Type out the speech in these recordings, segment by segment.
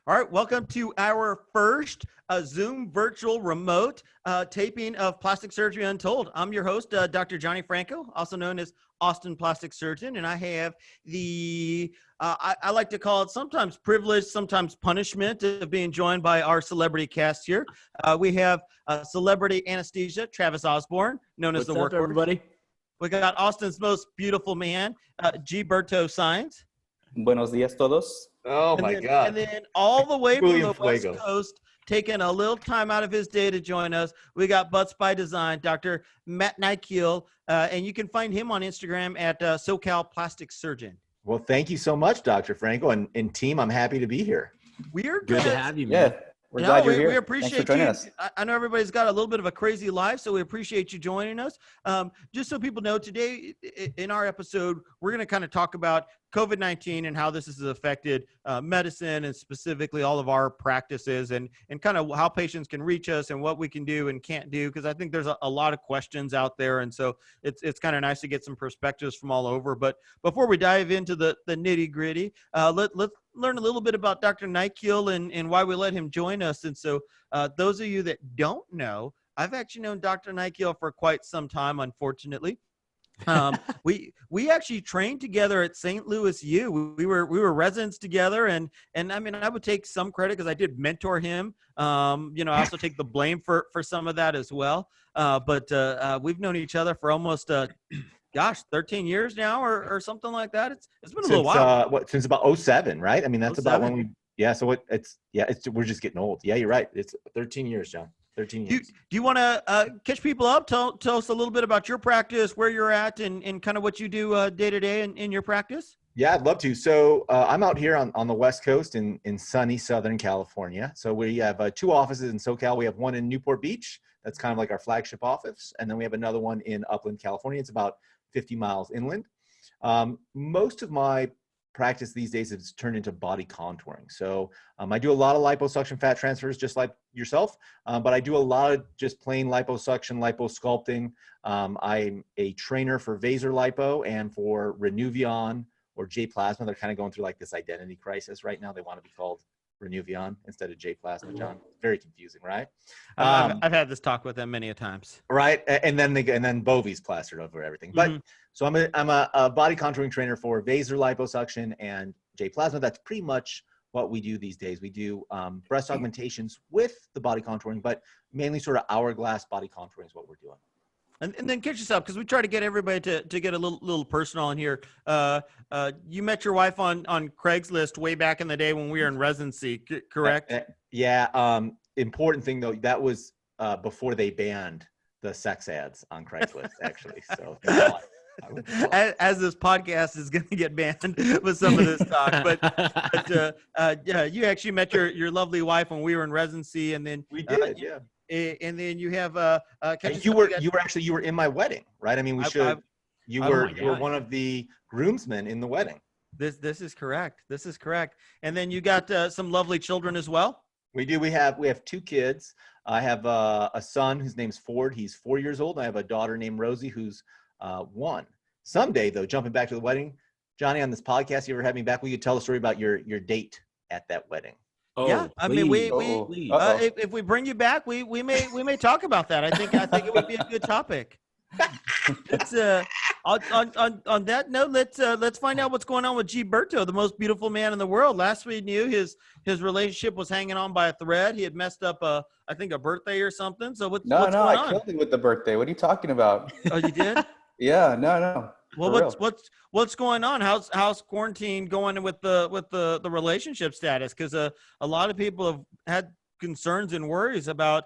All right, welcome to our first Zoom virtual remote taping of Plastic Surgery Untold. I'm your host, Dr. Johnny Franco, also known as Austin Plastic Surgeon, and I have the, I like to call it sometimes privilege, sometimes punishment of being joined by our celebrity cast here. We have celebrity anesthesia, Travis Osborne, known as the What's up, Workhorse. everybody? We got Austin's most beautiful man, Gilberto Signs. Buenos días todos. Oh my God. And then all the way from William the West Fuego. Coast, taking a little time out of his day to join us, we got Butts by Design, Dr. Matt Nykiel, and you can find him on Instagram at SoCal Plastic Surgeon. Well, thank you so much, Dr. Franco, and team. I'm happy to be here. We're Good to have you, man. Yeah, we're glad you're here. We appreciate Thanks for joining you. us. I know everybody's got a little bit of a crazy life, so we appreciate you joining us. Just so people know, today in our episode, we're going to kind of talk about COVID-19 and how this has affected medicine and specifically all of our practices and kind of how patients can reach us and what we can do and can't do, because I think there's a lot of questions out there. And so it's kind of nice to get some perspectives from all over. But before we dive into the nitty gritty, let's learn a little bit about Dr. Nykiel and why we let him join us. And so those of you that don't know, I've actually known Dr. Nykiel for quite some time, unfortunately. We actually trained together at St. Louis U. We were residents together, and I mean, I would take some credit because I did mentor him. I also take the blame for some of that as well. But we've known each other for almost 13 years now or something like that. It's been a little while. Since about 07, right? I mean, that's 07. about when we. Yeah. So we're just getting old. Yeah, you're right. It's 13 years, John. 13 years. Do you want to catch people up? Tell us a little bit about your practice, where you're at, and kind of what you do day to day in your practice. Yeah, I'd love to. So I'm out here on the West Coast in sunny Southern California. So we have 2 offices in SoCal. We have one in Newport Beach. That's kind of like our flagship office. And then we have another one in Upland, California. It's about 50 miles inland. Most of my practice these days has turned into body contouring. So I do a lot of liposuction fat transfers, just like yourself, but I do a lot of just plain liposuction, liposculpting. I'm a trainer for Vaser Lipo and for Renuvion or J Plasma. They're kind of going through like this identity crisis right now. They want to be called Renuvion instead of J Plasma, John. Very confusing, right? I've had this talk with them many a times. Right, and then Bovi's plastered over everything. But so I'm a body contouring trainer for Vaser Liposuction and J Plasma. That's pretty much what we do these days. We do breast augmentations with the body contouring, but mainly sort of hourglass body contouring is what we're doing. And then catch us up, because we try to get everybody to get a little personal in here. You met your wife on Craigslist way back in the day when we were in residency, correct? Yeah. Important thing though, that was before they banned the sex ads on Craigslist, actually. So as this podcast is going to get banned with some of this talk, but yeah, you actually met your lovely wife when we were in residency, and then we did, yeah. And then you have you were in my wedding, right? I mean, you were one of the groomsmen in the wedding. This is correct. This is correct. And then you got some lovely children as well. We do. We have 2 kids. I have a son whose name's Ford. He's 4 years old. I have a daughter named Rosie who's 1. Someday, though, jumping back to the wedding, Johnny, on this podcast, you ever had me back? We could tell a story about your date at that wedding. Oh, yeah, I mean, if we bring you back, we may talk about that. I think it would be a good topic. It's on that note, let's find out what's going on with Gilberto, the most beautiful man in the world. Last we knew, his relationship was hanging on by a thread. He had messed up I think a birthday or something. So what's going on? I killed it with the birthday. What are you talking about? Oh, you did? Yeah, no. Well, what's going on? How's quarantine going with the relationship status? Because a lot of people have had concerns and worries about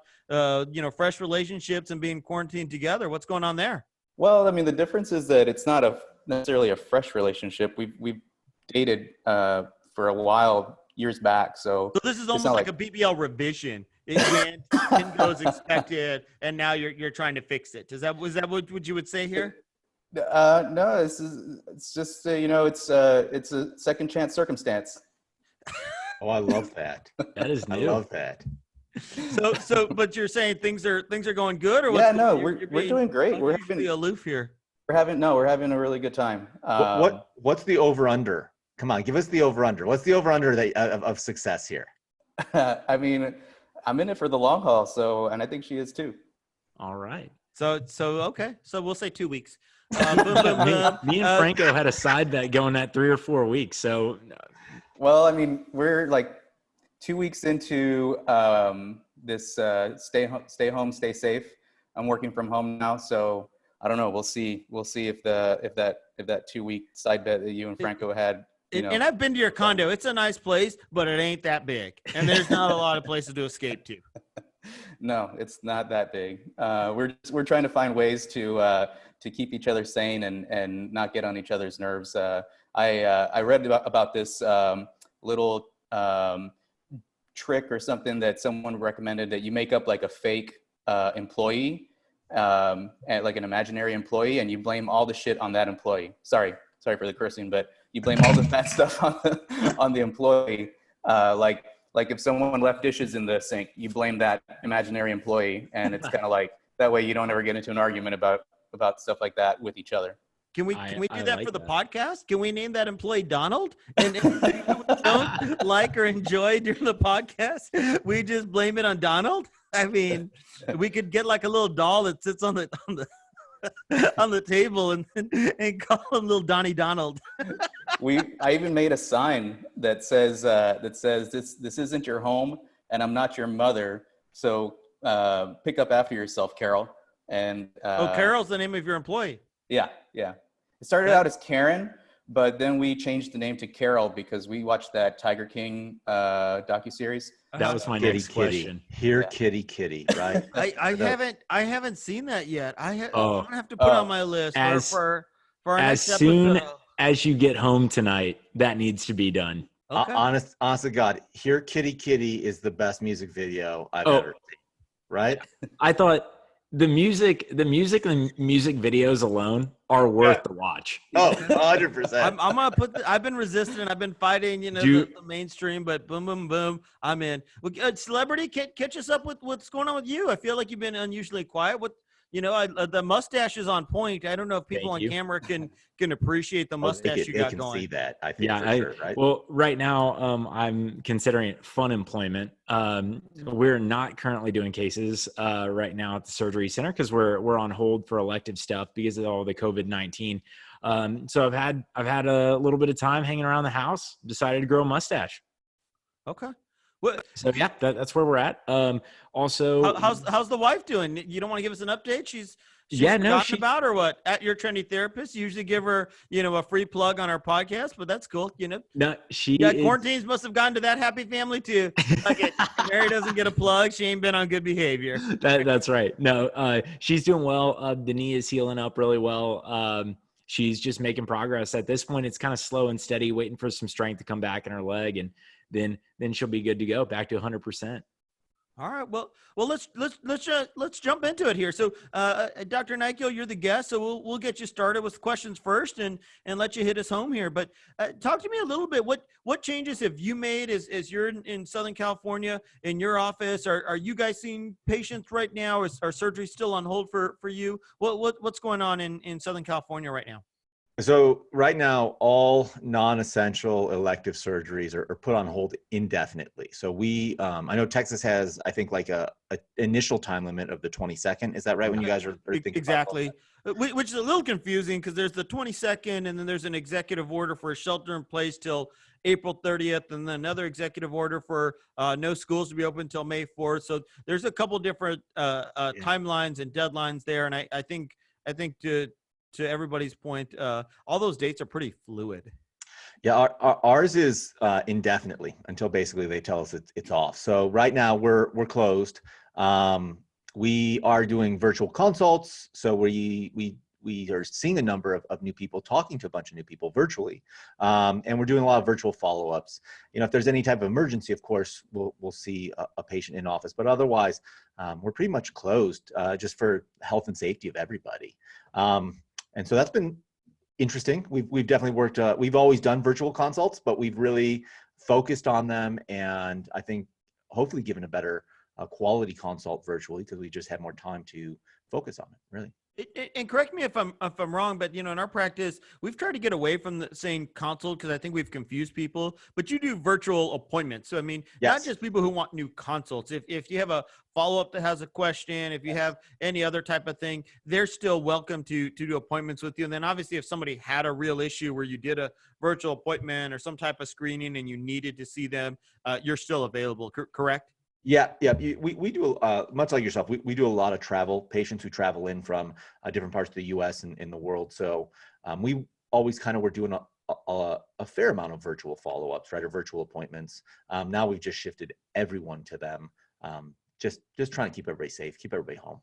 fresh relationships and being quarantined together. What's going on there? Well, I mean, the difference is that it's not necessarily a fresh relationship. We've dated for a while years back, so this is almost like a BBL revision. It didn't go as expected, and now you're trying to fix it. Was that what you would say here? No, it's just it's a second chance circumstance. Oh, I love that. That is new. I love that. So, but you're saying things are going good, or yeah? No, we're doing great. We're having aloof here. We're having a really good time. What's the over under? Come on, give us the over under. What's the over under of success here? I mean, I'm in it for the long haul, and I think she is too. All right. So okay. So we'll say 2 weeks. Me and Franco had a side bet going at 3 or 4 weeks. So, Well, I mean, we're like 2 weeks into this stay home, stay safe. I'm working from home now, so I don't know. We'll see. We'll see if that 2 week side bet that you and Franco had. And I've been to your condo. It's a nice place, but it ain't that big, and there's not a lot of places to escape to. No, it's not that big. We're trying to find ways to keep each other sane and not get on each other's nerves. I read about this little trick or something that someone recommended, that you make up like a fake employee, and like an imaginary employee, and you blame all the shit on that employee. Sorry for the cursing, but you blame all the bad stuff on the employee. Like if someone left dishes in the sink, you blame that imaginary employee, and it's kind of like that way you don't ever get into an argument about stuff like that with each other. Can we do that like for the that. podcast? Can we name that employee Donald? And if we don't like or enjoy during the podcast, we just blame it on Donald. I mean, we could get like a little doll that sits on the on the table and call him little Donnie Donald. I even made a sign that says this isn't your home, and I'm not your mother. So pick up after yourself, Carol. And Carol's the name of your employee. Yeah. It started out as Karen, but then we changed the name to Carol because we watched that Tiger King docuseries. that was my next question. Here, kitty, right? I haven't seen that yet. I'm Oh. gonna have to put on my list for our As next soon episode. as you get home tonight, that needs to be done. Okay. Honest to God, Here, Kitty is the best music video I've ever seen. Right? I thought the music and music videos alone are worth the watch. Oh, 100%. I'm gonna put. I've been resisting. I've been fighting. The mainstream, but boom, I'm in. Well, celebrity, catch us up with what's going on with you. I feel like you've been unusually quiet. The mustache is on point. I don't know if people on camera can appreciate the mustache you got going. They can see that. I think sure, right? Well, right now I'm considering it fun employment. We're not currently doing cases right now at the surgery center because we're on hold for elective stuff because of all the COVID-19. So I've had a little bit of time hanging around the house. Decided to grow a mustache. Okay. So yeah, that's where we're at. Also, how's the wife doing? You don't want to give us an update? She's forgotten about, or what? At Your Trendy Therapist, you usually give her a free plug on our podcast, but that's cool. No, quarantines must have gotten to that happy family too. Like Mary doesn't get a plug. She ain't been on good behavior. That's right. No, she's doing well. The knee is healing up really well. She's just making progress. At this point, it's kind of slow and steady, waiting for some strength to come back in her leg, and then she'll be good to go, back to 100%. All right. Well, let's jump into it here. So, Dr. Nykiel, you're the guest, so we'll get you started with questions first, and let you hit us home here. But talk to me a little bit. What changes have you made as you're in Southern California in your office? Are you guys seeing patients right now? Are surgery still on hold for you? What's going on in Southern California right now? So right now, all non-essential elective surgeries are put on hold indefinitely. So I know Texas has, I think, like a initial time limit of the 22nd. Is that right? When you guys are thinking exactly, which is a little confusing because there's the 22nd, and then there's an executive order for a shelter in place till April 30th, and then another executive order for no schools to be open until May 4th. So there's a couple different timelines and deadlines there, and I think to everybody's point, all those dates are pretty fluid. Yeah, ours is indefinitely until basically they tell us it's off. So right now we're closed. We are doing virtual consults. So we are seeing a number of new people, talking to a bunch of new people virtually, and we're doing a lot of virtual follow-ups. If there's any type of emergency, of course, we'll see a patient in office. But otherwise, we're pretty much closed just for health and safety of everybody. And so that's been interesting. We've definitely worked, we've always done virtual consults, but we've really focused on them, and I think hopefully given a better quality consult virtually because we just had more time to focus on it, really. And correct me if I'm wrong, but in our practice, we've tried to get away from saying consult because I think we've confused people. But you do virtual appointments, so I mean, not Yes. just people who want new consults. If you have a follow up that has a question, if you have any other type of thing, they're still welcome to do appointments with you. And then obviously, if somebody had a real issue where you did a virtual appointment or some type of screening and you needed to see them, you're still available. Correct? Yeah, yeah. We do much like yourself. We do a lot of travel patients who travel in from different parts of the U.S. and in the world. So we always kind of were doing a fair amount of virtual follow-ups, right, or virtual appointments. Now we've just shifted everyone to them. Just trying to keep everybody safe, keep everybody home.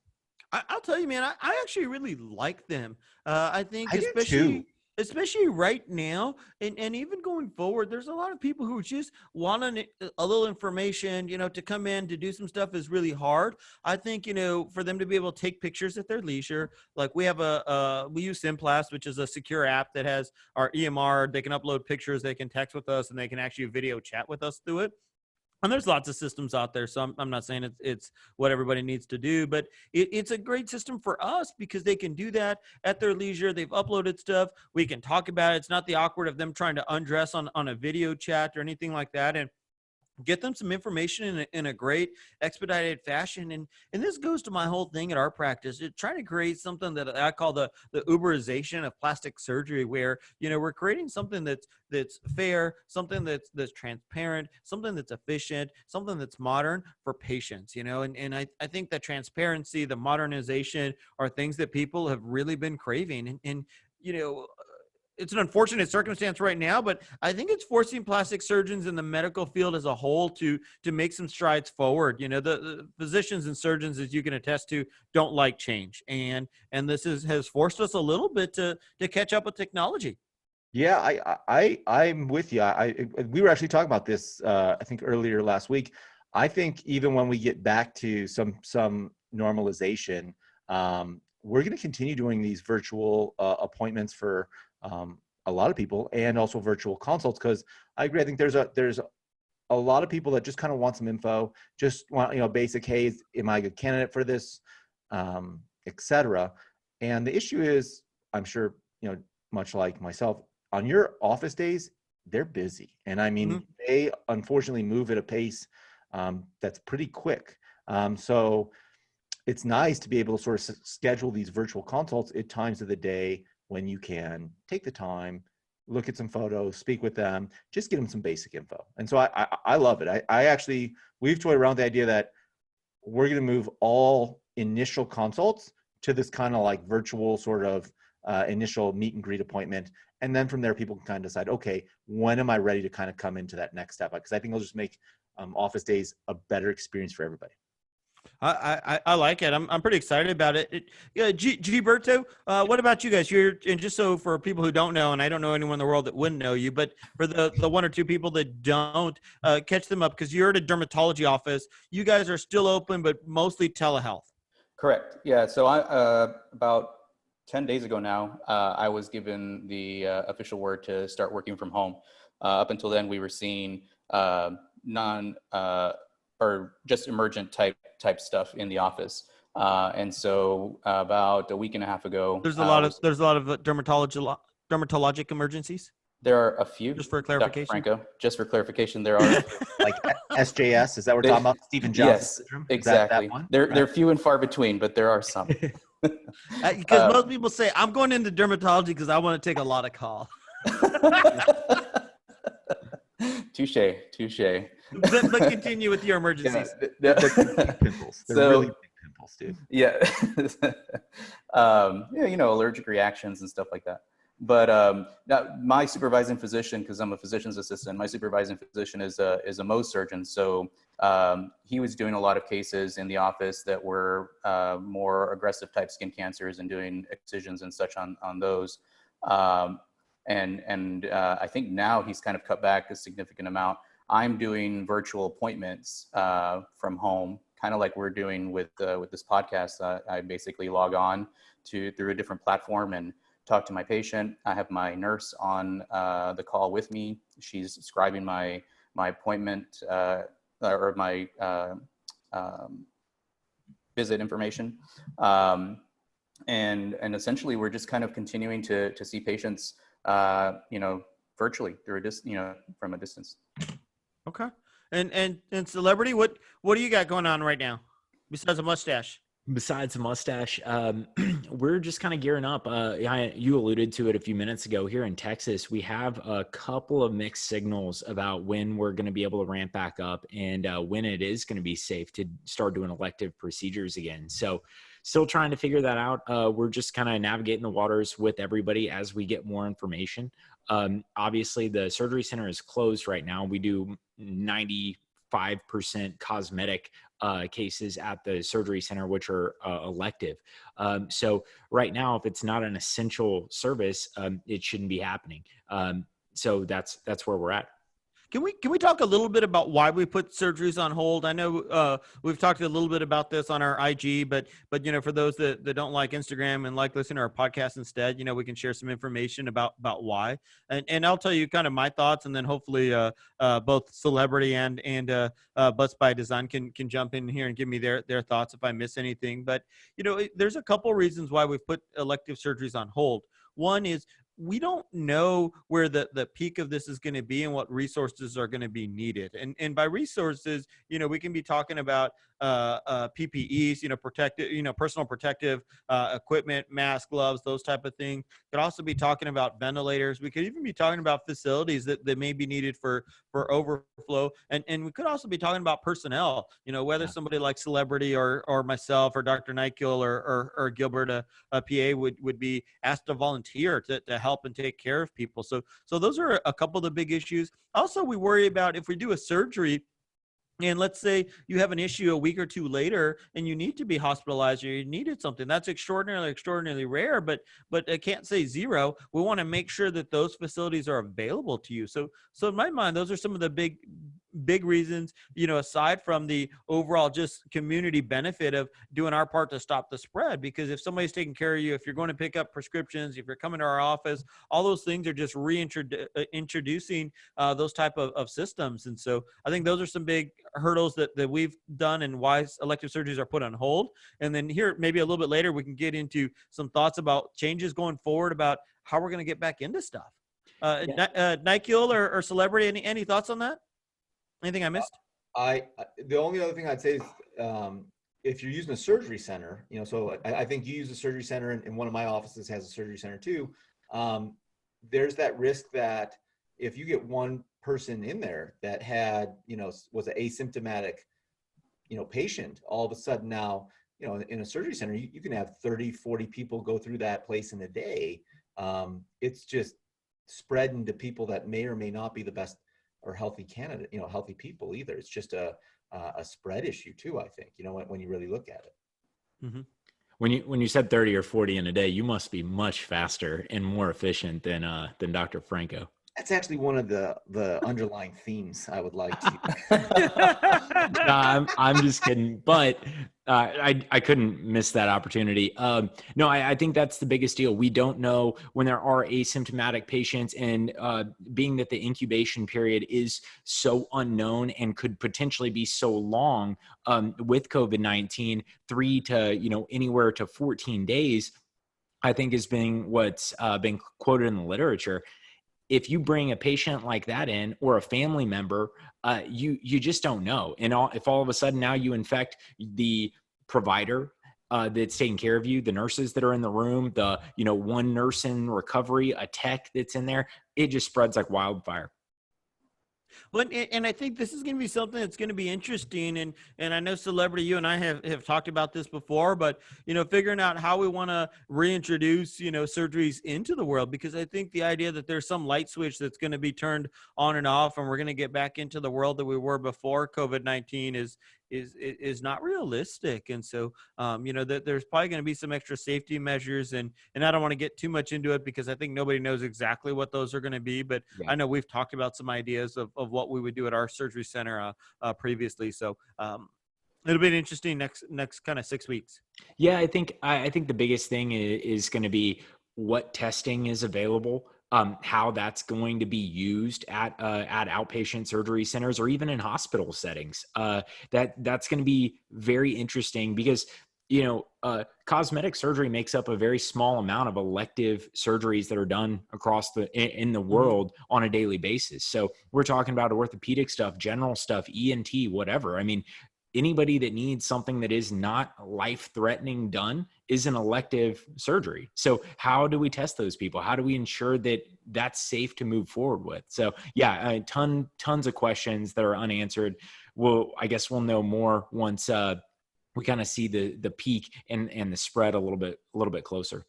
I'll tell you, man, I actually really like them. I think I do too. especially right now and even going forward, there's a lot of people who just want a little information, to come in to do some stuff is really hard. I think, for them to be able to take pictures at their leisure, like we have we use Simplast, which is a secure app that has our EMR. They can upload pictures, they can text with us, and they can actually video chat with us through it. And there's lots of systems out there, so I'm not saying it's what everybody needs to do, but it's a great system for us because they can do that at their leisure. They've uploaded stuff. We can talk about it. It's not the awkward of them trying to undress on a video chat or anything like that. And get them some information in a great expedited fashion. And this goes to my whole thing at our practice, trying to create something that I call the Uberization of plastic surgery, where, we're creating something that's fair, something that's transparent, something that's efficient, something that's modern for patients, and I think that transparency, the modernization are things that people have really been craving. And it's an unfortunate circumstance right now, but I think it's forcing plastic surgeons in the medical field as a whole to make some strides forward. The physicians and surgeons, as you can attest to, don't like change, and this has forced us a little bit to catch up with technology. Yeah, I'm with you. We were actually talking about this I think earlier last week. I think even when we get back to some normalization, we're going to continue doing these virtual appointments for a lot of people, and also virtual consults, because I agree. I think there's a lot of people that just kind of want some info, just want basic, hey, am I a good candidate for this, etc. And the issue is, I'm sure much like myself, on your office days, they're busy, and I mean, they unfortunately move at a pace that's pretty quick. So it's nice to be able to sort of schedule these virtual consults at times of the day when you can take the time, look at some photos, speak with them, just get them some basic info. And so I love it. I actually, we've toyed around the idea that we're going to move all initial consults to this kind of like virtual sort of initial meet and greet appointment. And then from there, people can kind of decide, okay, when am I ready to kind of come into that next step? Because I think it'll just make office days a better experience for everybody. I like it. I'm pretty excited about it. Gilberto, what about you guys? And just so for people who don't know, and I don't know anyone in the world that wouldn't know you, but for the one or two people that don't, catch them up, because you're at a dermatology office. You guys are still open, but mostly telehealth. Correct. Yeah. So about 10 days ago now, I was given the official word to start working from home. Up until then, we were seeing or just emergent type stuff in the office. And so about a week and a half ago, there's a lot of dermatologic emergencies. There are a few. Just for clarification, Franco, just for clarification, there are like SJS. Is that what we're talking about? Stephen Johnson syndrome? Exactly. They're few and far between, but there are some. Because most people say, I'm going into dermatology because I want to take a lot of calls. Touche. But continue with your emergencies. They're big pimples. They're really big pimples, dude. Yeah. Allergic reactions and stuff like that. But now my supervising physician, because I'm a physician's assistant, my supervising physician is a Mohs surgeon. So he was doing a lot of cases in the office that were more aggressive type skin cancers and doing excisions and such on those. And I think now he's kind of cut back a significant amount. I'm doing virtual appointments from home, kind of like we're doing with this podcast. I basically log on through a different platform and talk to my patient. I have my nurse on the call with me. She's scribing my appointment or my visit information. and essentially we're just kind of continuing to see patients, virtually through from a distance. Okay. And celebrity, what do you got going on right now besides a mustache? Besides a mustache, we're just kind of gearing up. You alluded to it a few minutes ago. Here in Texas, we have a couple of mixed signals about when we're going to be able to ramp back up and when it is going to be safe to start doing elective procedures again. So still trying to figure that out. We're just kind of navigating the waters with everybody as we get more information. Obviously, the surgery center is closed right now. We do 95% cosmetic cases at the surgery center, which are elective. So right now, if it's not an essential service, it shouldn't be happening. So that's where we're at. Can we talk a little bit about why we put surgeries on hold? I know we've talked a little bit about this on our IG, but for those that don't like Instagram and like listening to our podcast instead, we can share some information about why. And I'll tell you kind of my thoughts, and then hopefully both Celebrity and Butts by Design can jump in here and give me their thoughts if I miss anything. But there's a couple reasons why we've put elective surgeries on hold. One is we don't know where the peak of this is going to be and what resources are going to be needed. And by resources, we can be talking about PPEs, personal protective equipment, mask, gloves, those type of things. Could also be talking about ventilators. We could even be talking about facilities that may be needed for overflow. And we could also be talking about personnel, whether somebody like Celebrity or myself or Dr. Nykiel or Gilbert, a PA would be asked to volunteer to help and take care of people. So those are a couple of the big issues. Also, we worry about if we do a surgery and let's say you have an issue a week or two later and you need to be hospitalized or you needed something. That's extraordinarily rare, but I can't say zero. We want to make sure that those facilities are available to you. So in my mind, those are some of the big reasons, aside from the overall just community benefit of doing our part to stop the spread. Because if somebody's taking care of you, if you're going to pick up prescriptions, if you're coming to our office, all those things are just introducing those type of systems. And so I think those are some big hurdles that we've done and why elective surgeries are put on hold. And then here, maybe a little bit later, we can get into some thoughts about changes going forward about how we're going to get back into stuff. Nykiel or Celebrity, any thoughts on that? Anything I missed? The only other thing I'd say is if you're using a surgery center, so I think you use a surgery center and one of my offices has a surgery center too. There's that risk that if you get one person in there that had, was an asymptomatic, patient, all of a sudden now, in a surgery center, you can have 30, 40 people go through that place in a day. It's just spreading to people that may or may not be the best or healthy candidate, healthy people either. It's just a spread issue too, I think, when you really look at it. Mm-hmm. When you said 30 or 40 in a day, you must be much faster and more efficient than Dr. Franco. That's actually one of the underlying themes I would like to. No, I'm just kidding, but I couldn't miss that opportunity. No, I think that's the biggest deal. We don't know when there are asymptomatic patients, and being that the incubation period is so unknown and could potentially be so long with COVID-19, 3 to anywhere to 14 days, I think is being what's been quoted in the literature. If you bring a patient like that in or a family member, you just don't know. And if all of a sudden now you infect the provider that's taking care of you, the nurses that are in the room, the one nurse in recovery, a tech that's in there, it just spreads like wildfire. Well, and I think this is going to be something that's going to be interesting. And I know Celebrity, you and I have talked about this before, but, figuring out how we want to reintroduce, surgeries into the world, because I think the idea that there's some light switch that's going to be turned on and off and we're going to get back into the world that we were before COVID-19 is not realistic. And so, that there's probably going to be some extra safety measures, and I don't want to get too much into it because I think nobody knows exactly what those are going to be, but yeah. I know we've talked about some ideas of what we would do at our surgery center previously. So, it'll be an interesting next kind of 6 weeks. Yeah. I think the biggest thing is going to be what testing is available. How that's going to be used at outpatient surgery centers or even in hospital settings. That's going to be very interesting because cosmetic surgery makes up a very small amount of elective surgeries that are done across in the world on a daily basis. So we're talking about orthopedic stuff, general stuff, ENT, whatever. I mean, anybody that needs something that is not life-threatening done is an elective surgery. So how do we test those people? How do we ensure that that's safe to move forward with? So yeah, tons of questions that are unanswered. I guess we'll know more once we kind of see the peak and the spread a little bit closer.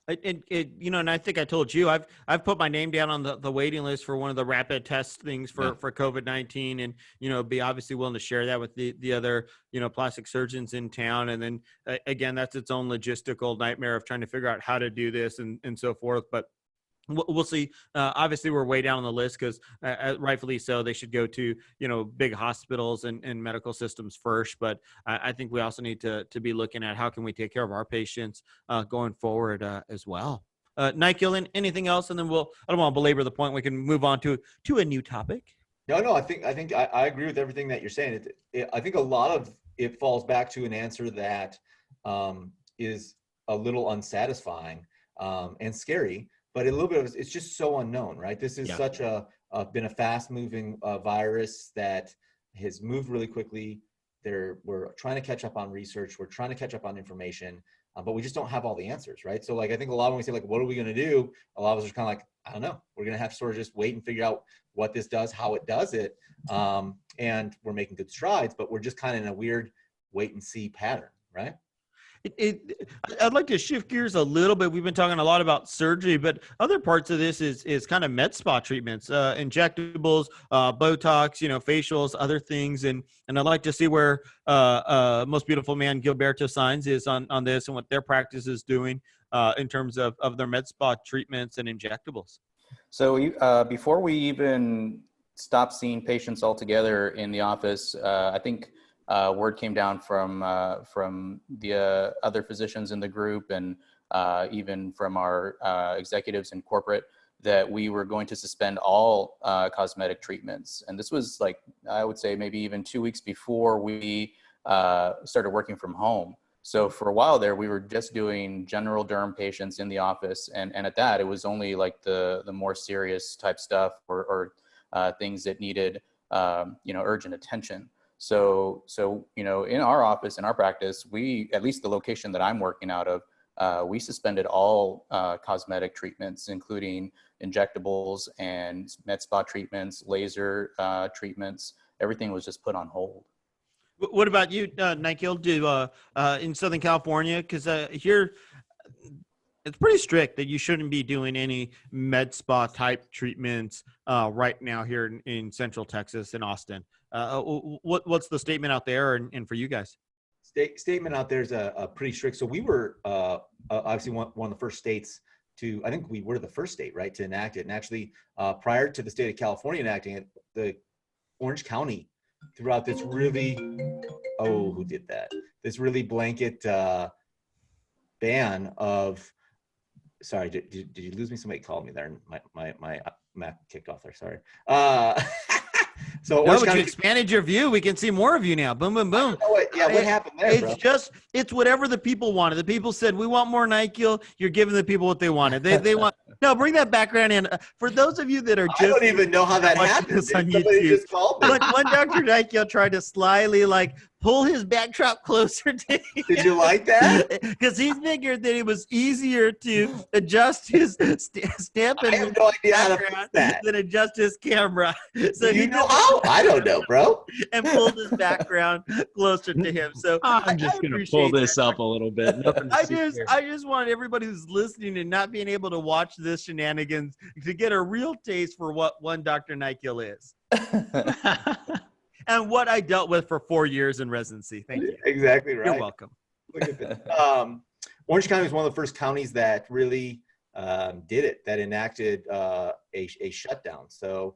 And I think I told you, I've put my name down on the waiting list for one of the rapid test things for COVID-19, and, be obviously willing to share that with the other, plastic surgeons in town. And then again, that's its own logistical nightmare of trying to figure out how to do this and so forth. But we'll see. Obviously, we're way down on the list because rightfully so, they should go to, big hospitals and medical systems first. But I think we also need to be looking at how can we take care of our patients going forward as well. Nykiel, anything else? And then I don't want to belabor the point. We can move on to a new topic. No, I think I agree with everything that you're saying. I think a lot of it falls back to an answer that is a little unsatisfying and scary. But a little bit of it's just so unknown, right? This is such been a fast-moving virus that has moved really quickly. We're trying to catch up on research. We're trying to catch up on information, but we just don't have all the answers, right? So, I think a lot when we say, what are we going to do? A lot of us are kind of like, I don't know. We're going to have to sort of just wait and figure out what this does, how it does it, and we're making good strides, but we're just kind of in a weird wait and see pattern, right? I'd like to shift gears a little bit. We've been talking a lot about surgery, but other parts of this is kind of med spa treatments, injectables, Botox, facials, other things. And I'd like to see where most beautiful man Gilberto Sainz is on this and what their practice is doing in terms of their med spa treatments and injectables. So before we even stopped seeing patients altogether in the office, I think word came down from the other physicians in the group and even from our executives in corporate that we were going to suspend all cosmetic treatments. And this was I would say maybe even 2 weeks before we started working from home. So for a while there, we were just doing general derm patients in the office. And at that, it was only the more serious type stuff or things that needed, urgent attention. So, in our office, in our practice, at least the location that I'm working out of, we suspended all cosmetic treatments, including injectables and med spa treatments, laser treatments. Everything was just put on hold. What about you, Nykiel? In Southern California? Because here, it's pretty strict that you shouldn't be doing any med spa type treatments right now here in Central Texas in Austin. What's the statement out there and for you guys? Statement out there is a pretty strict. So we were obviously one of the first states I think we were the first state, right, to enact it. And actually, prior to the state of California enacting it, the Orange County threw out this really, who did that? This really blanket ban of, sorry, did you lose me? Somebody called me there and my map kicked off there, sorry. So no, but you expanded your view. We can see more of you now. Boom, boom, boom. What happened there, It's whatever the people wanted. The people said, we want more Nykiel. You're giving the people what they wanted. They want, no, bring that background in. For those of you that are I don't even know how that happened. On YouTube. Just called me. When Dr. Nykiel tried to slyly pull his backdrop closer to him. Did you like that? Because he figured that it was easier to adjust his stamp and I have no idea how to fix that. Than adjust his camera. So you know how? I don't know, bro. And pulled his background closer to him. So I'm just going to pull this up a little bit. I just want everybody who's listening and not being able to watch this shenanigans to get a real taste for what one Dr. Nykiel is. And what I dealt with for 4 years in residency. Thank you. Exactly right. You're welcome. Look at that. Orange County was one of the first counties that really did it, that enacted a shutdown. So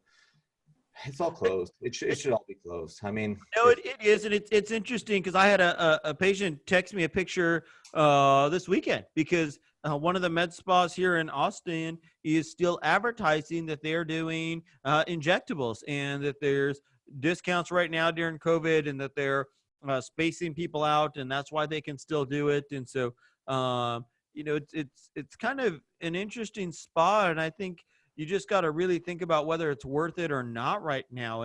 it's all closed. It should all be closed. I mean, no, it is. And it's interesting because I had a patient text me a picture this weekend because one of the med spas here in Austin is still advertising that they're doing injectables and that there's discounts right now during COVID and that they're spacing people out, and that's why they can still do it. And so, it's kind of an interesting spot, and I think you just got to really think about whether it's worth it or not right now.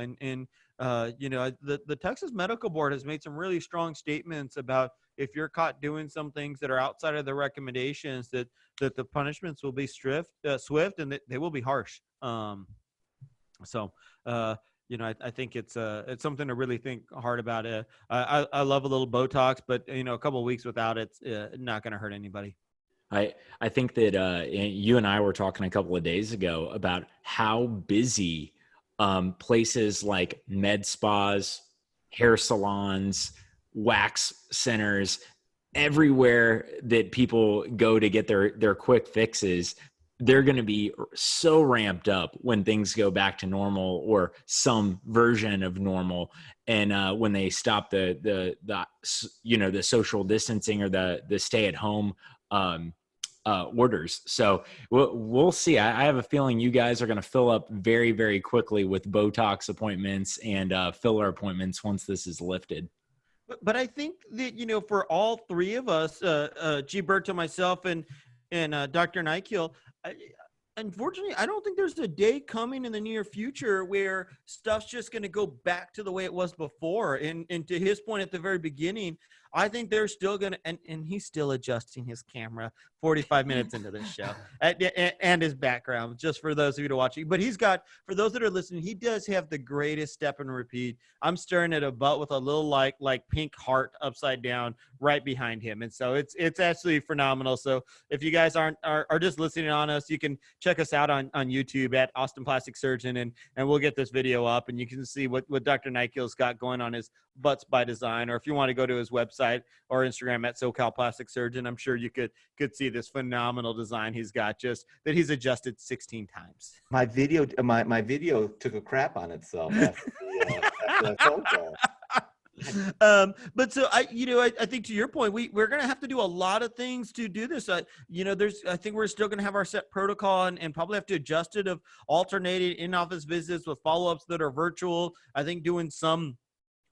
The Texas Medical Board has made some really strong statements about if you're caught doing some things that are outside of the recommendations, that the punishments will be swift, and that they will be harsh. I think it's something to really think hard about. I love a little Botox, but a couple of weeks without it's not going to hurt anybody. I think that you and I were talking a couple of days ago about how busy places like med spas, hair salons, wax centers, everywhere that people go to get their quick fixes, they're going to be so ramped up when things go back to normal or some version of normal. And when they stop the social distancing or the stay at home orders. So we'll see. I have a feeling you guys are going to fill up very, very quickly with Botox appointments and filler appointments once this is lifted. But I think that, for all three of us, Gilberto, myself, and Dr. Nykiel, unfortunately, I don't think there's a day coming in the near future where stuff's just going to go back to the way it was before. And to his point at the very beginning, I think they're still going to, and he's still adjusting his camera 45 minutes into this show and his background, just for those of you to watch. But he's got, for those that are listening, he does have the greatest step and repeat. I'm staring at a butt with a little like pink heart upside down right behind him. And so it's actually phenomenal. So if you guys are just listening on us, you can check us out on YouTube at Austin Plastic Surgeon, and we'll get this video up and you can see what Dr. Nykiel's got going on his Butts by Design. Or if you want to go to his website or Instagram at SoCal Plastic Surgeon, I'm sure you could see this phenomenal design he's got, just that he's adjusted 16 times. My video took a crap on itself after the phone call. But so I think to your point, we're going to have to do a lot of things to do this. I think we're still going to have our set protocol and probably have to adjust it of alternating in-office visits with follow-ups that are virtual. I think doing some,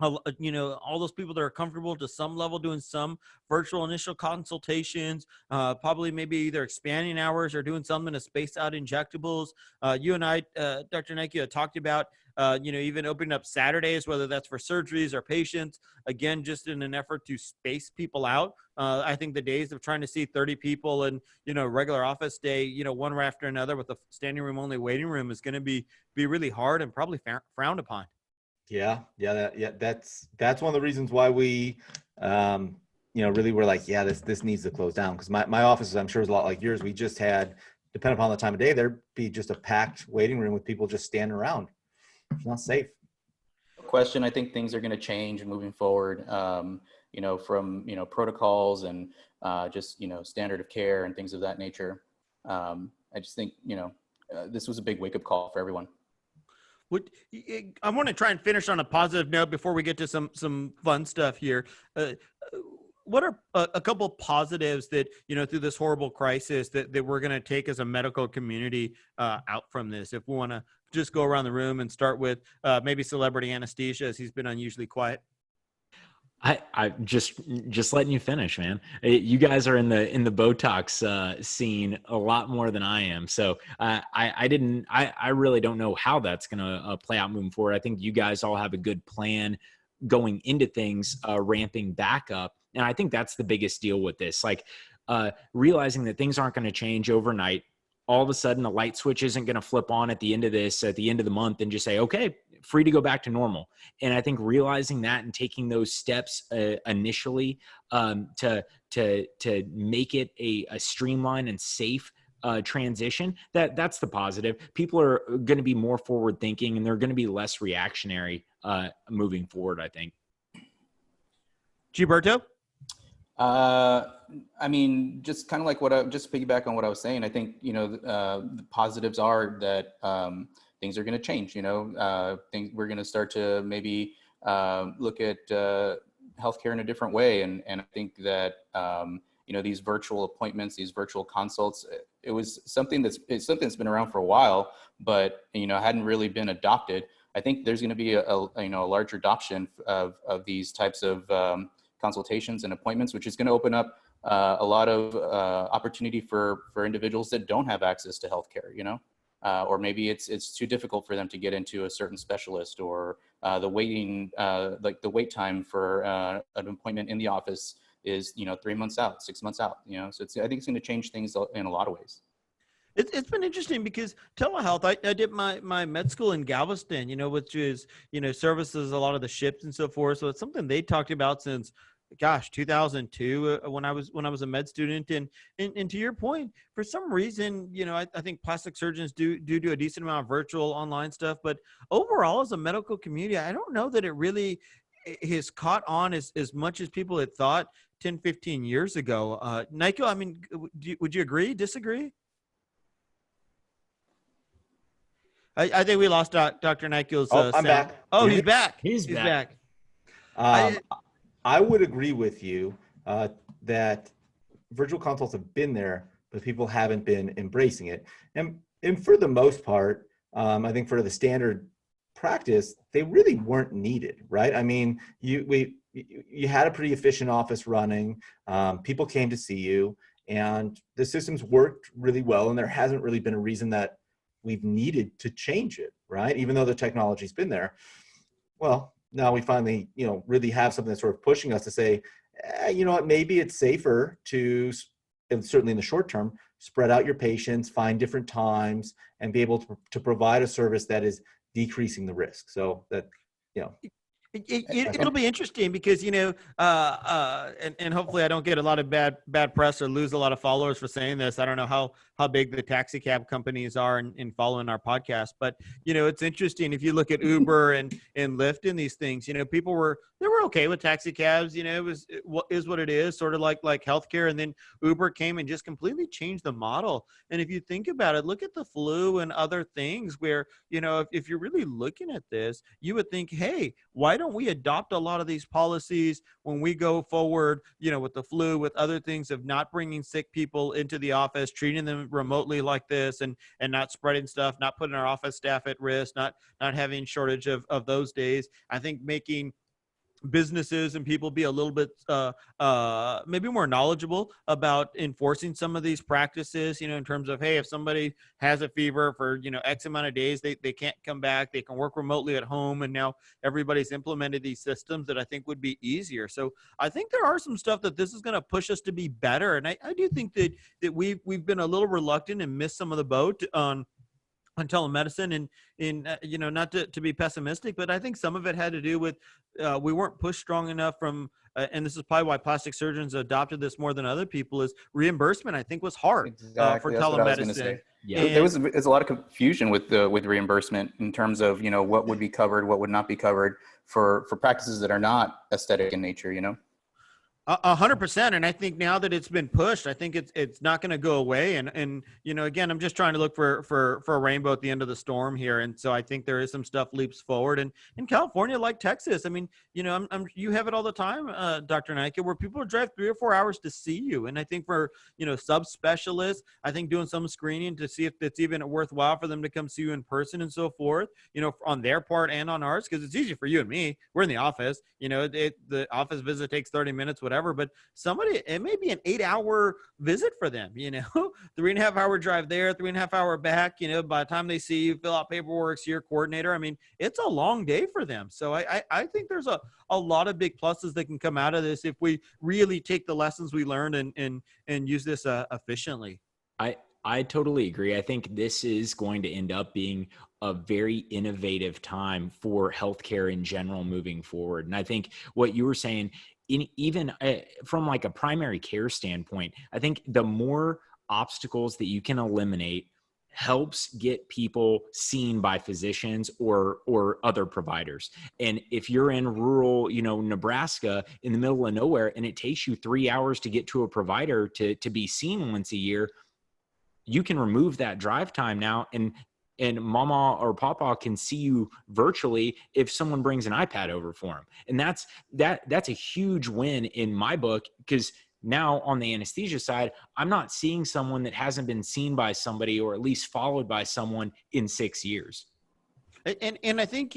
all those people that are comfortable to some level doing some virtual initial consultations, probably maybe either expanding hours or doing something to space out injectables. You and I, Dr. Nykiel, talked about, even opening up Saturdays, whether that's for surgeries or patients, again, just in an effort to space people out. I think the days of trying to see 30 people in, regular office day, one right after another with a standing room only waiting room is going to be really hard and probably frowned upon. That's one of the reasons why we, really were like, this needs to close down. Because my office, I'm sure, is a lot like yours. We just had, depending upon the time of day, there'd be just a packed waiting room with people just standing around. It's not safe. Question. I think things are going to change moving forward. From protocols and just standard of care and things of that nature. I just think this was a big wake up call for everyone. I want to try and finish on a positive note before we get to some fun stuff here. What are a couple of positives that, through this horrible crisis that we're going to take as a medical community out from this? If we want to just go around the room and start with maybe celebrity anesthesia, as he's been unusually quiet. I just letting you finish, man. You guys are in the Botox scene a lot more than I am. So I really don't know how that's going to play out moving forward. I think you guys all have a good plan going into things, ramping back up. And I think that's the biggest deal with this, like realizing that things aren't going to change overnight. All of a sudden, a light switch isn't going to flip on at the end of the month and just say, okay, free to go back to normal. And I think realizing that and taking those steps initially to make it a streamlined and safe transition, that's the positive. People are going to be more forward thinking and they're going to be less reactionary moving forward, I think. Gilberto? Just kind of like just piggyback on what I was saying. I think, the positives are that things are going to change, we're going to start to maybe look at healthcare in a different way. And I think that, these virtual appointments, these virtual consults, it's something that's been around for a while, but, hadn't really been adopted. I think there's going to be a larger adoption of these types of consultations and appointments, which is going to open up a lot of opportunity for individuals that don't have access to healthcare, or maybe it's too difficult for them to get into a certain specialist, or the wait time for an appointment in the office is 3 months out, 6 months out, so I think it's going to change things in a lot of ways. It's been interesting because telehealth, I did my med school in Galveston, which is, services a lot of the ships and so forth. So it's something they talked about since, gosh, 2002, when I was a med student. And to your point, for some reason, I think plastic surgeons do a decent amount of virtual online stuff, but overall as a medical community, I don't know that it really has caught on as much as people had thought 10, 15 years ago. Nykiel, I mean, would you agree, disagree? I think we lost Dr. Nykiel's I'm sound. back. Oh, he's back. He's back. I would agree with you that virtual consults have been there, but people haven't been embracing it. And for the most part, I think for the standard practice, they really weren't needed, right? I mean, you had a pretty efficient office running. People came to see you, and the systems worked really well. And there hasn't really been a reason that we've needed to change it, right? Even though the technology's been there. Well, now we finally, really have something that's sort of pushing us to say, you know what, maybe it's safer to, and certainly in the short term, spread out your patients, find different times, and be able to provide a service that is decreasing the risk. So that, It'll be interesting because, and hopefully I don't get a lot of bad press or lose a lot of followers for saying this. I don't know how big the taxi cab companies are in following our podcast, but it's interesting. If you look at Uber and Lyft and these things, people were okay with taxi cabs. It is what it is, sort of like healthcare. And then Uber came and just completely changed the model. And if you think about it, look at the flu and other things where, if you're really looking at this, you would think, hey, why don't we adopt a lot of these policies when we go forward, with the flu, with other things of not bringing sick people into the office, treating them remotely like this, and not spreading stuff, not putting our office staff at risk, not having shortage of those days. I think making businesses and people be a little bit maybe more knowledgeable about enforcing some of these practices, in terms of, hey, if somebody has a fever for X amount of days, they can't come back, they can work remotely at home. And now everybody's implemented these systems that I think would be easier. So I think there are some stuff that this is going to push us to be better. And I do think that we've been a little reluctant and missed some of the boat on telemedicine, and not to be pessimistic, but I think some of it had to do with we weren't pushed strong enough from and this is probably why plastic surgeons adopted this more than other people, is reimbursement, I think, was hard for telemedicine. Yeah. There's a lot of confusion with reimbursement in terms of what would be covered, what would not be covered for practices that are not aesthetic in nature. 100%. And I think now that it's been pushed, I think it's not going to go away. And again, I'm just trying to look for a rainbow at the end of the storm here. And so I think there is some stuff leaps forward. And in California, like Texas, I mean, you have it all the time, Dr. Nykiel, where people drive 3 or 4 hours to see you. And I think for, subspecialists, I think doing some screening to see if it's even worthwhile for them to come see you in person and so forth, on their part and on ours, because it's easy for you and me. We're in the office, the office visit takes 30 minutes, whatever. But it may be an 8-hour visit for them, 3.5 hour drive there, 3.5 hour back, by the time they see you, fill out paperwork, see your coordinator. I mean, it's a long day for them. So I think there's a lot of big pluses that can come out of this if we really take the lessons we learned and use this efficiently. I totally agree. I think this is going to end up being a very innovative time for healthcare in general moving forward. And I think what you were saying, even from like a primary care standpoint, I think the more obstacles that you can eliminate helps get people seen by physicians or other providers. And if you're in rural, Nebraska, in the middle of nowhere, and it takes you 3 hours to get to a provider to be seen once a year, you can remove that drive time now, and mama or papa can see you virtually if someone brings an iPad over for them. And that's a huge win in my book, because now on the anesthesia side, I'm not seeing someone that hasn't been seen by somebody or at least followed by someone in 6 years. And I think,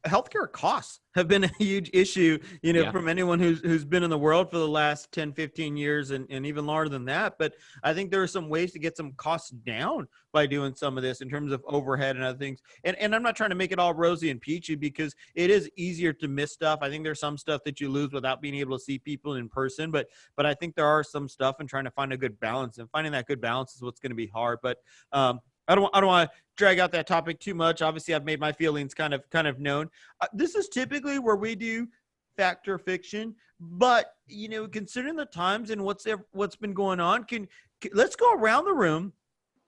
healthcare costs have been a huge issue, Yeah. from anyone who's been in the world for the last 10, 15 years and even longer than that. But I think there are some ways to get some costs down by doing some of this in terms of overhead and other things. And I'm not trying to make it all rosy and peachy, because it is easier to miss stuff. I think there's some stuff that you lose without being able to see people in person, but I think there are some stuff, and trying to find a good balance, and finding that good balance is what's going to be hard. But I don't want to drag out that topic too much. Obviously, I've made my feelings kind of known. This is typically where we do fact or fiction, but considering the times and what's been going on, let's go around the room.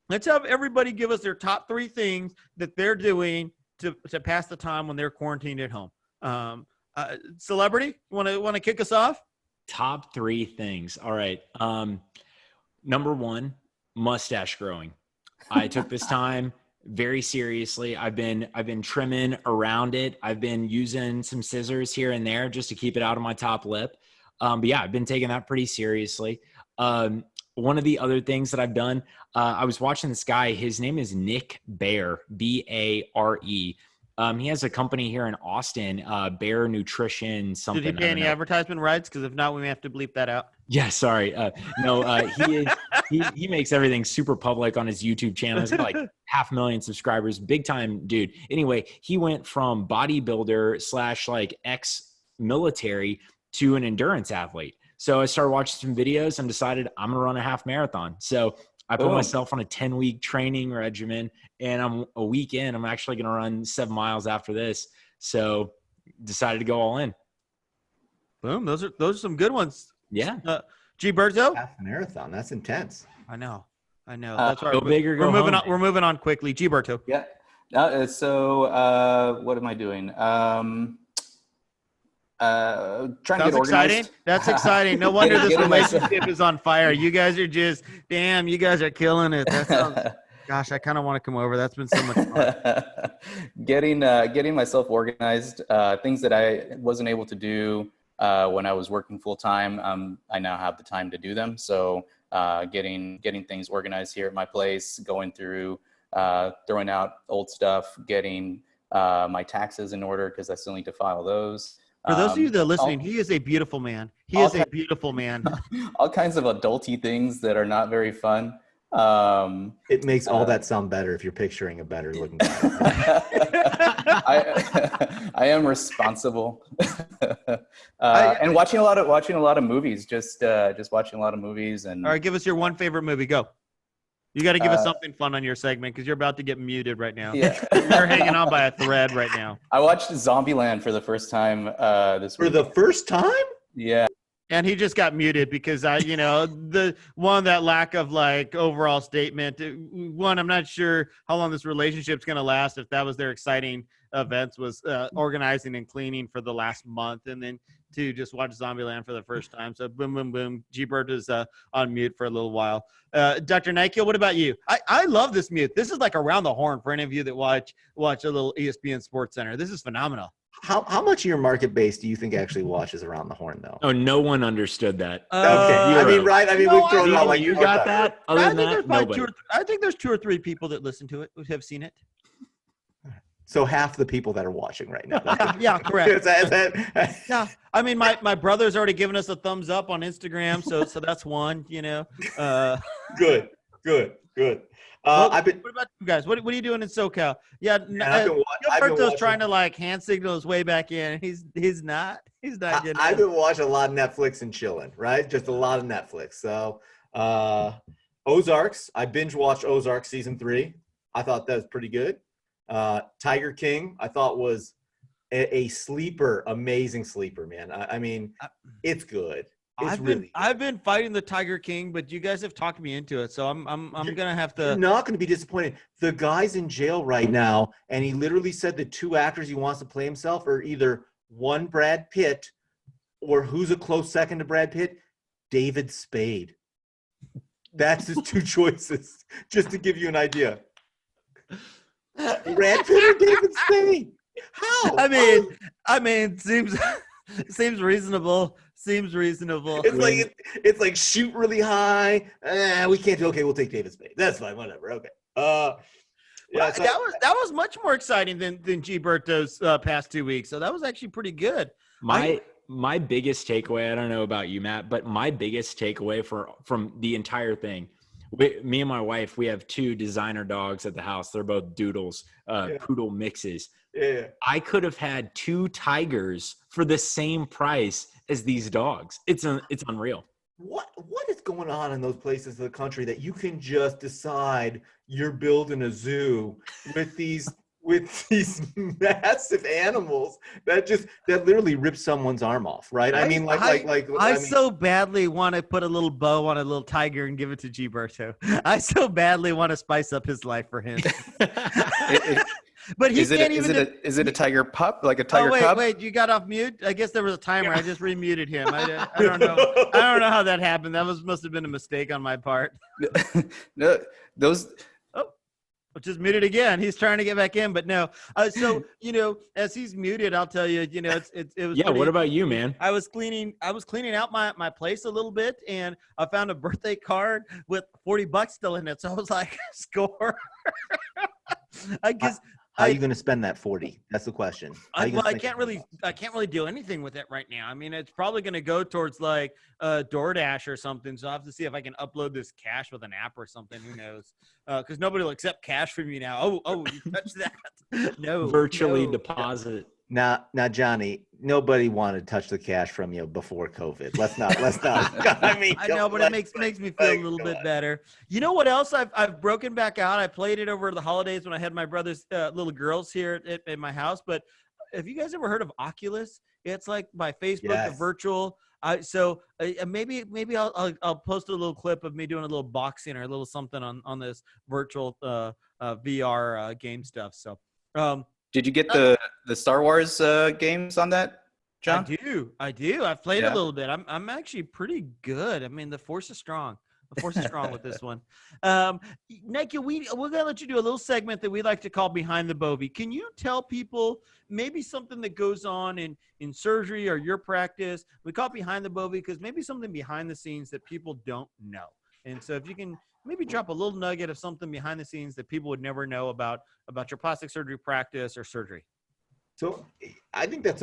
Let's have everybody give us their top 3 things that they're doing to pass the time when they're quarantined at home. Celebrity, want to kick us off? Top 3 things. All right. Number 1, mustache growing. I took this time very seriously. I've been trimming around it. I've been using some scissors here and there just to keep it out of my top lip. But yeah, I've been taking that pretty seriously. One of the other things that I've done, I was watching this guy. His name is Nick Bare, Bare. He has a company here in Austin, Bare Nutrition something. Did he pay any advertisement rights? Because if not, we may have to bleep that out. Yeah, sorry. He makes everything super public on his YouTube channel. He's got like 500,000 subscribers, big time dude. Anyway, he went from bodybuilder / like ex-military to an endurance athlete. So I started watching some videos and decided I'm going to run a half marathon. So I put myself on a 10-week training regimen, and I'm a week in. I'm actually going to run 7 miles after this. So decided to go all in. Boom. Those are some good ones. Yeah. G Berto? Half marathon. That's intense. I know. That's right. Go big or go we're moving home. on. We're moving on quickly. G Berto. Yeah. What am I doing? Trying to get organized. Exciting. That's exciting. No wonder this Getting myself- relationship is on fire. You guys are just, damn, you guys are killing it. That sounds, gosh, I kind of want to come over. That's been so much fun. Getting myself organized, things that I wasn't able to do when I was working full time. I now have the time to do them. So getting things organized here at my place, going through, throwing out old stuff, getting my taxes in order because I still need to file those. For those of you that are listening, he is a beautiful man. He is a beautiful man. All kinds of adulty things that are not very fun. It makes all that sound better if you're picturing a better looking guy. I am responsible. And watching a lot of movies, just watching a lot of movies. And all right, give us your one favorite movie. Go. You got to give us something fun on your segment because you're about to get muted right now. Yeah. You're hanging on by a thread right now. I watched Zombieland for the first time this week. For the first time? Yeah. And he just got muted because the that lack of like overall statement. One, I'm not sure how long this relationship's going to last. If that was their exciting events, was organizing and cleaning for the last month, and then to just watch Zombieland for the first time. So boom, boom, boom. G-Bird is on mute for a little while. Dr. Nykiel, what about you? I love this mute. This is like around the horn for any of you that watch a little ESPN Sports Center. This is phenomenal. How much of your market base do you think actually watches around the horn, though? Oh, no one undered that. Okay. I mean, right? I mean, we've thrown it out like you got that. Other than that, nobody. I think there's 2 or 3 people that listen to it who have seen it. So half the people that are watching right now. Yeah, correct. Is that? Yeah, I mean, my brother's already given us a thumbs up on Instagram, so that's one. Good. What about you guys? What are you doing in SoCal? Yeah, Gilberto's trying to like hand signal his way back in. He's not getting. I've been watching a lot of Netflix and chilling, right? Just a lot of Netflix. So Ozarks. I binge watched Ozarks season 3. I thought that was pretty good. Tiger King, I thought was a sleeper, amazing sleeper, man. I mean, it's good. I've been fighting the Tiger King, but you guys have talked me into it, so I'm gonna have to. You're not gonna be disappointed. The guy's in jail right now, and he literally said the 2 actors he wants to play himself are either one Brad Pitt, or who's a close second to Brad Pitt, David Spade. That's his 2 choices, just to give you an idea. Brad Pitt or David Spade? How? I mean, seems reasonable. Seems reasonable. It's like shoot really high. We can't do. Okay, we'll take David Spade. That's fine. Whatever. Okay. Yeah, so That was much more exciting than Gilberto's past 2 weeks. So that was actually pretty good. My biggest takeaway, I don't know about you, Matt, but my biggest takeaway from the entire thing, me and my wife, we have 2 designer dogs at the house. They're both doodles, poodle mixes. yeah. I could have had 2 tigers for the same price as these dogs. It's unreal. What is going on in those places of the country that you can just decide you're building a zoo with these massive animals that literally rip someone's arm off, right? I mean, I so badly want to put a little bow on a little tiger and give it to Gilberto. I so badly want to spice up his life for him. But he Is it a tiger pup, like a tiger cub? Wait, you got off mute? I guess there was a timer. I just remuted him. I don't know. I don't know how that happened. That must have been a mistake on my part. No, those. Just muted again. He's trying to get back in, but no. So as he's muted, I'll tell you. It was. Yeah. What about you, man? I was cleaning out my place a little bit, and I found a birthday card with $40 still in it. So I was like, score. I guess. How are you going to spend that 40? That's the question. I can't really do anything with it right now. I mean, it's probably going to go towards like DoorDash or something. So I have to see if I can upload this cash with an app or something. Who knows? Because nobody will accept cash from you now. Oh, you touched that? No. Virtually deposit. Now, Johnny, nobody wanted to touch the cash from you before COVID. Let's not. I mean, I know, but it makes me feel a little bit better. You know what else I've broken back out? I played it over the holidays when I had my brother's little girls here at my house. But have you guys ever heard of Oculus? It's like by Facebook, Yes. the virtual. Maybe I'll post a little clip of me doing a little boxing or a little something on this virtual VR game stuff. So. Did you get the Star Wars games on that, John? I do. I've played a little bit. I'm actually pretty good. I mean, the force is strong. The force is strong with this one. Nykiel, we're gonna let you do a little segment that we like to call Behind the Bovie. Can you tell people maybe something that goes on in surgery or your practice? We call it Behind the Bovie because maybe something behind the scenes that people don't know. And so if you can maybe drop a little nugget of something behind the scenes that people would never know about your plastic surgery practice or surgery. So I think this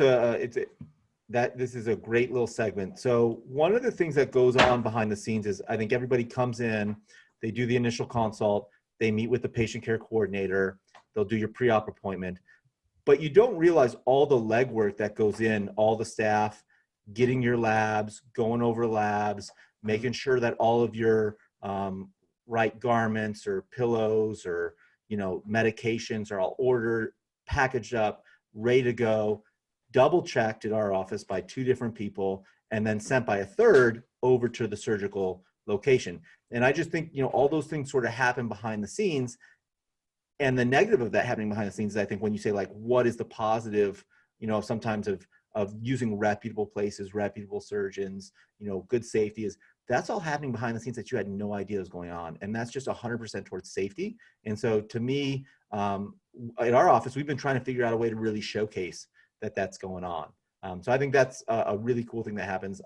is a great little segment. So one of the things that goes on behind the scenes is I think everybody comes in, they do the initial consult, they meet with the patient care coordinator, they'll do your pre-op appointment, but you don't realize all the legwork that goes in, all the staff, getting your labs, going over labs, making sure that all of your right garments or pillows or medications are all ordered, packaged up, ready to go, double checked at our office by 2 different people, and then sent by a third over to the surgical location. And I just think all those things sort of happen behind the scenes. And the negative of that happening behind the scenes is I think when you say like what is the positive sometimes of using reputable places, reputable surgeons, good safety is that's all happening behind the scenes that you had no idea was going on. And that's just 100% towards safety. And so to me, at our office, we've been trying to figure out a way to really showcase that that's going on. So I think that's a really cool thing that happens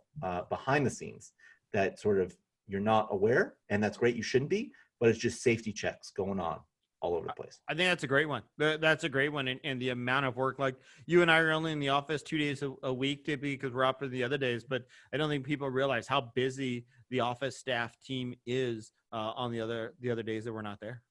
behind the scenes that sort of you're not aware, and that's great. You shouldn't be, but it's just safety checks going on all over the place. I think that's a great one. That's a great one. And the amount of work, like you and I are only in the office 2 days a week typically because we're out for the other days, but I don't think people realize how busy the office staff team is on the other days that we're not there.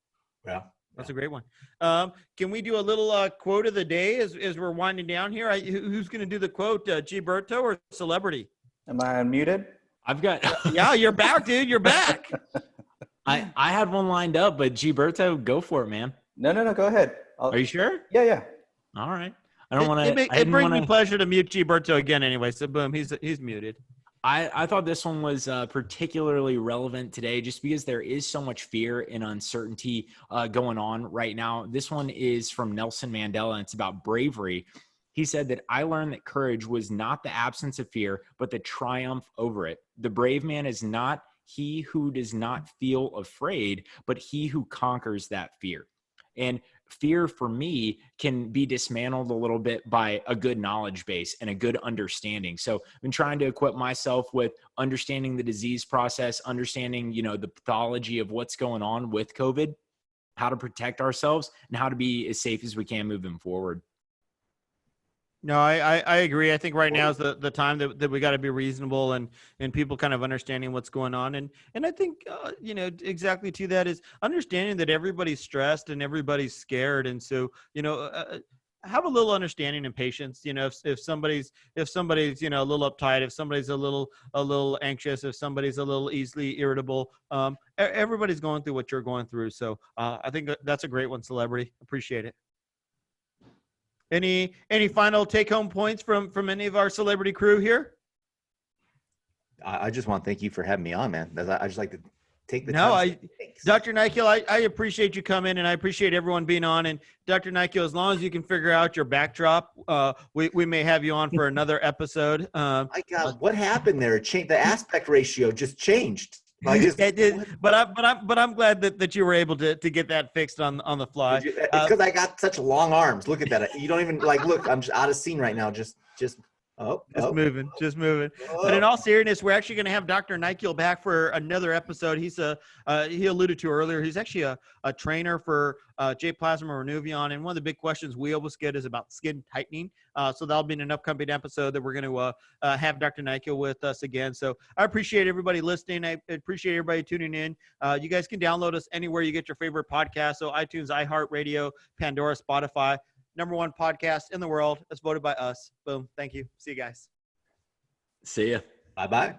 Yeah. That's a great one. Can we do a little quote of the day as we're winding down here? Who's going to do the quote, Gilberto or celebrity? Am I unmuted? I've got. Yeah, you're back, dude. You're back. I had one lined up, but Gilberto, go for it, man. No. Go ahead. Are you sure? Yeah. All right. I don't want to. It brings me pleasure to mute Gilberto again anyway. So boom, he's muted. I thought this one was particularly relevant today just because there is so much fear and uncertainty going on right now. This one is from Nelson Mandela, and it's about bravery. He said that I learned that courage was not the absence of fear, but the triumph over it. The brave man is not he who does not feel afraid, but he who conquers that fear. And fear for me can be dismantled a little bit by a good knowledge base and a good understanding. So I've been trying to equip myself with understanding the disease process, understanding, the pathology of what's going on with COVID. how to protect ourselves and how to be as safe as we can moving forward. No, I agree. I think right now is the time that we got to be reasonable and people kind of understanding what's going on. And I think, exactly to that is understanding that everybody's stressed and everybody's scared. And so, have a little understanding and patience. If somebody's, a little uptight, if somebody's a little anxious, if somebody's a little easily irritable, everybody's going through what you're going through. So I think that's a great one, Celebrity. Appreciate it. Any final take home points from any of our celebrity crew here? I just want to thank you for having me on, man. I just like to take the time. Dr. Nykiel, I appreciate you coming, and I appreciate everyone being on. And Dr. Nykiel, as long as you can figure out your backdrop, we may have you on for another episode. My God, what happened there? The aspect ratio just changed. It did, but I'm glad that you were able to get that fixed on the fly. It's because I got such long arms. Look at that. You don't even look. I'm just out of scene right now. Just moving. But in all seriousness, we're actually going to have Dr. Nykiel back for another episode. He's he alluded to earlier. He's actually a trainer for J-Plasma Renuvion, and one of the big questions we always get is about skin tightening. So that'll be in an upcoming episode that we're going to have Dr. Nykiel with us again. So I appreciate everybody listening. I appreciate everybody tuning in. You guys can download us anywhere you get your favorite podcast. So iTunes, iHeartRadio, Pandora, Spotify. #1 podcast in the world as voted by us. Boom. Thank you. See you guys. See ya. Bye-bye.